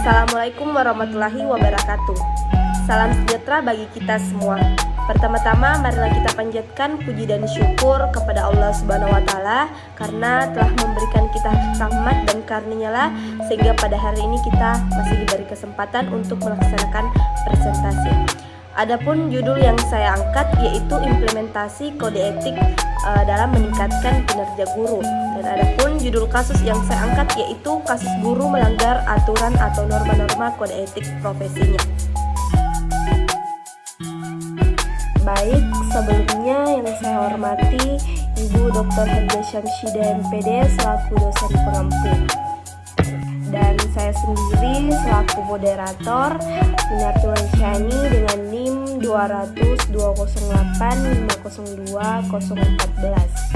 Assalamualaikum warahmatullahi wabarakatuh. Salam sejahtera bagi kita semua. Pertama-tama marilah kita panjatkan puji dan syukur kepada Allah Subhanahu wa taala karena telah memberikan kita rahmat dan karunia lah sehingga pada hari ini kita masih diberi kesempatan untuk melaksanakan presentasi. Adapun judul yang saya angkat yaitu implementasi kode etik dalam meningkatkan kinerja guru. Dan adapun judul kasus yang saya angkat yaitu kasus guru melanggar aturan atau norma-norma kode etik profesinya. Baik, sebelumnya yang saya hormati Ibu Dr. Hadja Syamsida MPD selaku dosen pengampu. Dan saya sendiri selaku moderator Minatul Syani dengan NIM 2002085020014.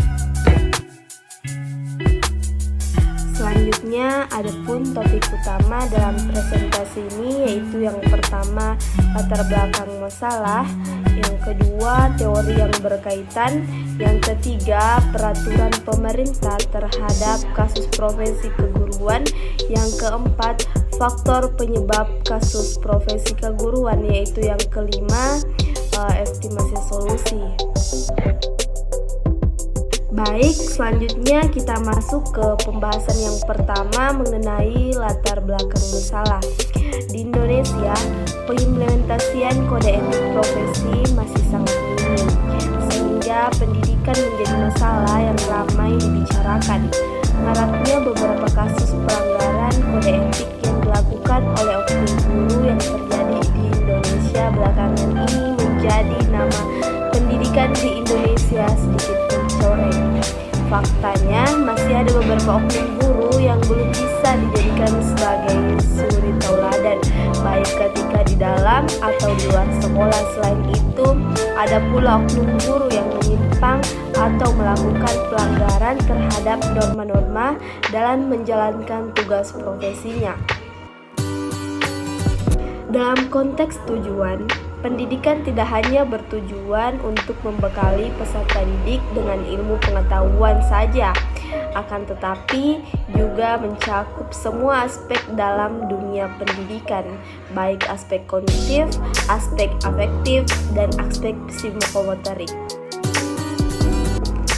Selanjutnya adapun topik utama dalam presentasi ini yaitu yang pertama latar belakang masalah, yang kedua teori yang berkaitan, yang ketiga peraturan pemerintah terhadap kasus profesi keguruan, yang keempat faktor penyebab kasus profesi keguruan, yaitu yang kelima estimasi solusi. Baik, selanjutnya kita masuk ke pembahasan yang pertama mengenai latar belakang masalah. Di Indonesia, pengimplementasian kode etik profesi masih sangat minim, sehingga pendidikan menjadi masalah yang ramai dibicarakan. Maraknya beberapa kasus pelanggaran kode etik yang dilakukan oleh oknum guru yang terjadi di Indonesia belakangan ini menjadi nama pendidikan di Indonesia sedikit mencoreng. Faktanya, masih ada beberapa oknum guru yang belum bisa dijadikan sebagai suri tauladan, baik ketika di dalam atau di luar sekolah. Selain itu, ada pula oknum guru yang menyimpang atau melakukan pelanggaran terhadap norma-norma dalam menjalankan tugas profesinya. Dalam konteks tujuan, pendidikan tidak hanya bertujuan untuk membekali peserta didik dengan ilmu pengetahuan saja, akan tetapi juga mencakup semua aspek dalam dunia pendidikan, baik aspek kognitif, aspek afektif, dan aspek psikomotorik.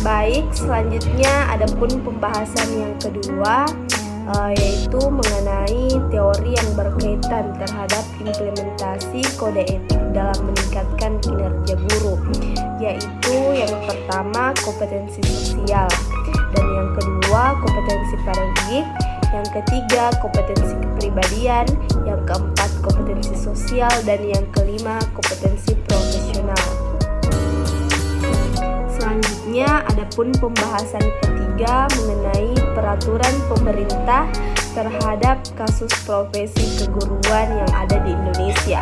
Baik, selanjutnya adapun pembahasan yang kedua yaitu mengenai teori yang berkaitan terhadap implementasi kode etik dalam meningkatkan kinerja guru, yaitu yang pertama kompetensi sosial, dan yang kedua kompetensi pedagogik, yang ketiga kompetensi kepribadian, yang keempat kompetensi sosial, dan yang kelima kompetensi profesional. Selanjutnya adapun pembahasan ketiga mengenai peraturan pemerintah terhadap kasus profesi keguruan yang ada di Indonesia,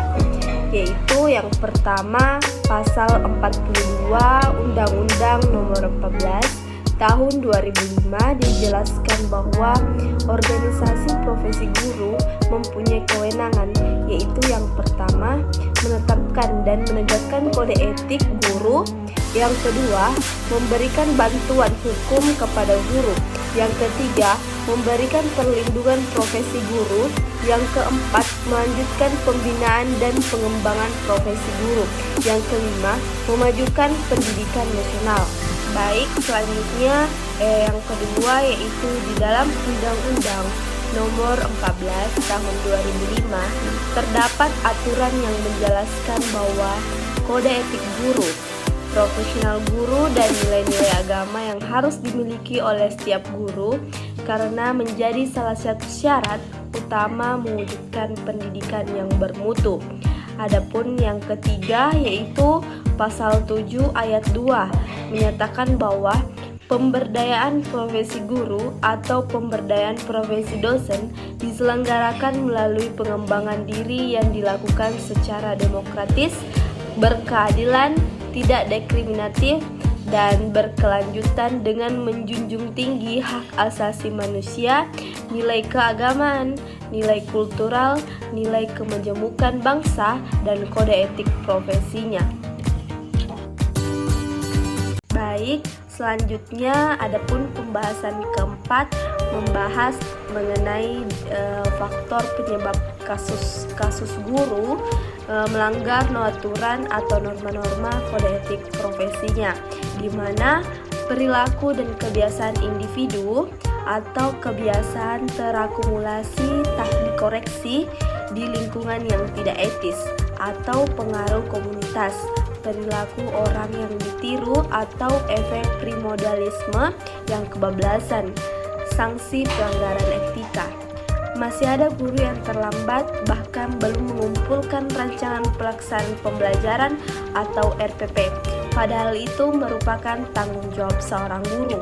yaitu yang pertama pasal 42 Undang-Undang Nomor 14 Tahun 2005 dijelaskan bahwa organisasi profesi guru mempunyai kewenangan, yaitu yang pertama menetapkan dan menegakkan kode etik guru, yang kedua memberikan bantuan hukum kepada guru, yang ketiga memberikan perlindungan profesi guru, yang keempat melanjutkan pembinaan dan pengembangan profesi guru, yang kelima memajukan pendidikan nasional. Baik, selanjutnya yang kedua yaitu di dalam Undang-Undang Nomor 14 Tahun 2005 terdapat aturan yang menjelaskan bahwa kode etik guru, profesional guru, dan nilai-nilai agama yang harus dimiliki oleh setiap guru karena menjadi salah satu syarat utama mewujudkan pendidikan yang bermutu. Adapun yang ketiga yaitu pasal 7 ayat 2 menyatakan bahwa pemberdayaan profesi guru atau pemberdayaan profesi dosen diselenggarakan melalui pengembangan diri yang dilakukan secara demokratis, berkeadilan, tidak diskriminatif, dan berkelanjutan dengan menjunjung tinggi hak asasi manusia, nilai keagamaan, nilai kultural, nilai kemajemukan bangsa, dan kode etik profesinya. Baik, selanjutnya adapun pembahasan keempat membahas mengenai faktor penyebab kasus-kasus guru melanggar aturan atau norma-norma kode etik profesinya, di mana perilaku dan kebiasaan individu atau kebiasaan terakumulasi tak dikoreksi di lingkungan yang tidak etis atau pengaruh komunitas, perilaku orang yang ditiru atau efek primodalisme yang kebablasan, sanksi pelanggaran etika. Masih ada guru yang terlambat bahkan belum mengumpulkan rancangan pelaksanaan pembelajaran atau RPP, padahal itu merupakan tanggung jawab seorang guru.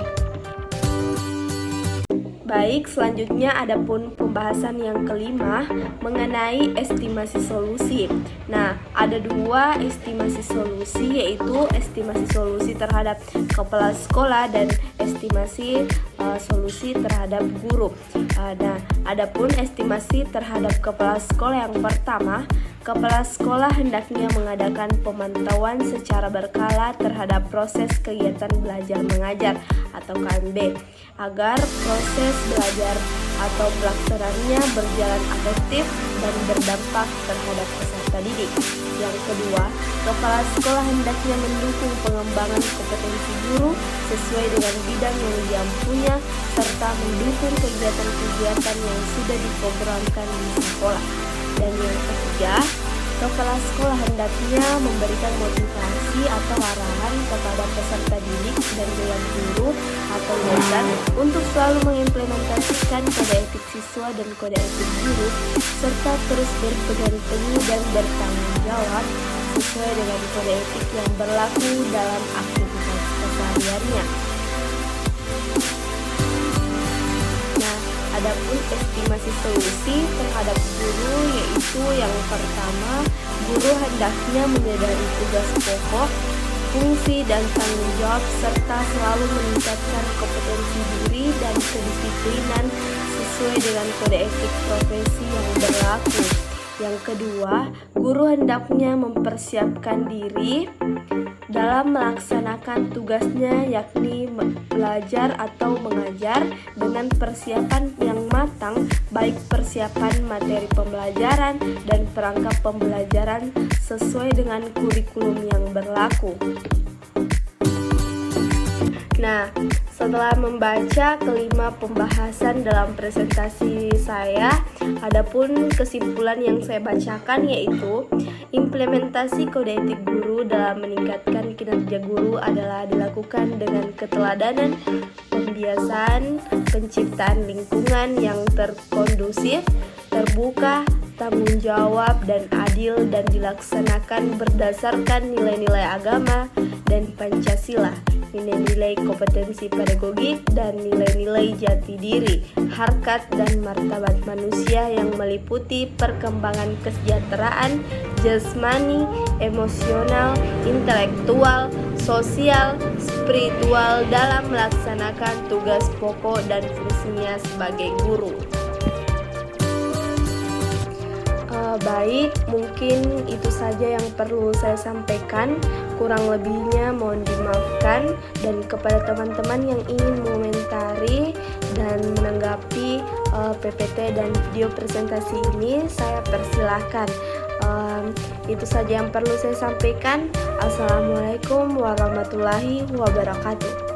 Baik, selanjutnya adapun pembahasan yang kelima mengenai estimasi solusi. Nah, ada dua estimasi solusi, yaitu estimasi solusi terhadap kepala sekolah dan estimasi solusi terhadap guru. Nah, adapun estimasi terhadap kepala sekolah yang pertama, kepala sekolah hendaknya mengadakan pemantauan secara berkala terhadap proses kegiatan belajar mengajar atau KMB agar proses belajar atau pelaksanaannya berjalan efektif dan berdampak terhadap peserta didik. Yang kedua, kepala sekolah hendaknya mendukung pengembangan kompetensi guru sesuai dengan bidang yang dia punya serta mendukung kegiatan-kegiatan yang sudah diprogramkan di sekolah. Dan yang ketiga, kepala sekolah hendaknya memberikan motivasi atau arahan kepada peserta didik dan dewan guru atau dosen untuk selalu mengimplementasikan kode etik siswa dan kode etik guru serta terus berpegang teguh dan bertanggung jawab sesuai dengan kode etik yang berlaku dalam aktivitas kesehariannya. Adapun estimasi solusi terhadap guru, yaitu yang pertama, guru hendaknya menyadari tugas pokok, fungsi dan tanggung jawab serta selalu meningkatkan kompetensi diri dan kedisiplinan sesuai dengan kode etik profesi yang berlaku. Yang kedua, guru hendaknya mempersiapkan diri dalam melaksanakan tugasnya, yakni belajar atau mengajar dengan persiapan yang matang, baik persiapan materi pembelajaran dan perangkat pembelajaran sesuai dengan kurikulum yang berlaku. Nah, setelah membaca kelima pembahasan dalam presentasi saya, adapun kesimpulan yang saya bacakan yaitu implementasi kode etik guru dalam meningkatkan kinerja guru adalah dilakukan dengan keteladanan, pembiasaan, penciptaan lingkungan yang terkondusif, terbuka, tanggung jawab dan adil, dan dilaksanakan berdasarkan nilai-nilai agama dan Pancasila, nilai-nilai kompetensi pedagogik dan nilai-nilai jati diri, harkat dan martabat manusia yang meliputi perkembangan kesejahteraan jasmani, emosional, intelektual, sosial, spiritual dalam melaksanakan tugas pokok dan fungsinya sebagai guru. Baik, mungkin itu saja yang perlu saya sampaikan. Kurang lebihnya mohon dimaafkan. Dan kepada teman-teman yang ingin mengomentari dan menanggapi PPT dan video presentasi ini, saya persilahkan. Itu saja yang perlu saya sampaikan. Assalamualaikum warahmatullahi wabarakatuh.